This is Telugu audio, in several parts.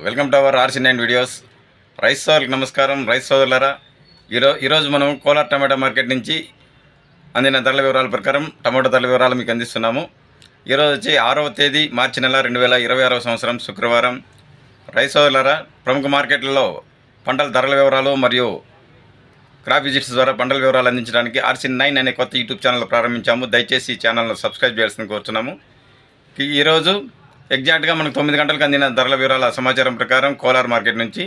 Welcome to our RC9 videos. Rice సోదరులకు నమస్కారం. రైస్ సోదరులారా, ఈరోజు మనం కోలార్ టమాటా మార్కెట్ నుంచి అందిన ధరల వివరాల ప్రకారం టమాటా ధరల వివరాలు మీకు అందిస్తున్నాము. ఈరోజు వచ్చి 6వ తేదీ మార్చి నెల 2026 సంవత్సరం శుక్రవారం. రైస్ సోదరులారా, ప్రముఖ మార్కెట్లలో పంటల ధరల వివరాలు మరియు క్రాప్ విజిట్స్ ద్వారా పంటల వివరాలు అందించడానికి RC9 అనే కొత్త యూట్యూబ్ ఛానల్ ప్రారంభించాము. దయచేసి ఈ ఛానల్ను సబ్స్క్రైబ్ చేయాల్సింది కోరుతున్నాము. ఈరోజు ఎగ్జాక్ట్గా మనకు 9 గంటలకు అందిన ధరల వివరాల సమాచారం ప్రకారం కోలార్ మార్కెట్ నుంచి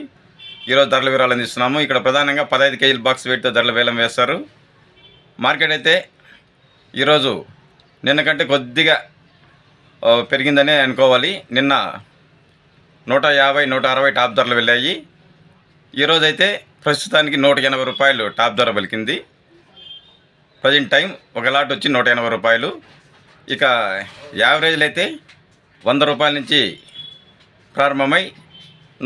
ఈరోజు ధరల వివరాలు అందిస్తున్నాము. ఇక్కడ ప్రధానంగా 15 కేజీల బాక్స్ వెయిట్తో ధరల వేలం వేస్తారు. మార్కెట్ అయితే ఈరోజు నిన్న కంటే కొద్దిగా పెరిగిందనే అనుకోవాలి. నిన్న 150, 160 టాప్ ధరలు వెళ్ళాయి. ఈరోజు అయితే ప్రస్తుతానికి 180 రూపాయలు టాప్ ధర పలికింది. ప్రజెంట్ టైం ఒక లాట్ వచ్చి 180 రూపాయలు. ఇక యావరేజ్లు అయితే 100 రూపాయల నుంచి ప్రారంభమై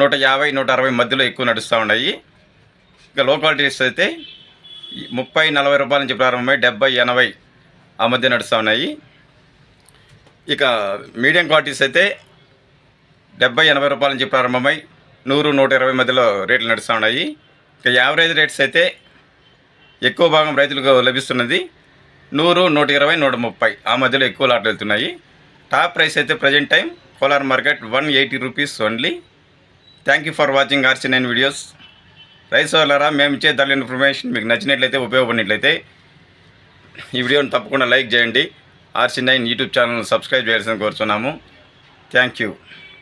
150, 160 మధ్యలో ఎక్కువ నడుస్తూ ఉన్నాయి. ఇక లో క్వాలిటీస్ అయితే 30, 40 రూపాయల నుంచి ప్రారంభమై 70, 80 ఆ మధ్య నడుస్తూ ఉన్నాయి. ఇక మీడియం క్వాలిటీస్ అయితే 70, 80 రూపాయల నుంచి ప్రారంభమై 100, 120 మధ్యలో రేట్లు నడుస్తూ ఉన్నాయి. ఇక యావరేజ్ రేట్స్ అయితే ఎక్కువ భాగం రైతులకు లభిస్తున్నది 100, 120, 130 ఆ మధ్యలో ఎక్కువ లాట్లు వెళ్తున్నాయి. టాప్ ప్రైస్ అయితే present time Kolar market 180 rupees only. Thank you for watching RC9 videos. Rice సోదరులారా, మేము ఇచ్చే ధరల ఇన్ఫర్మేషన్ మీకు నచ్చినట్లయితే, ఉపయోగపడినట్లయితే ఈ వీడియోని తప్పకుండా లైక్ చేయండి. RC9 యూట్యూబ్ ఛానల్ని సబ్స్క్రైబ్ చేయాల్సింది కోరుతున్నాము. Thank you.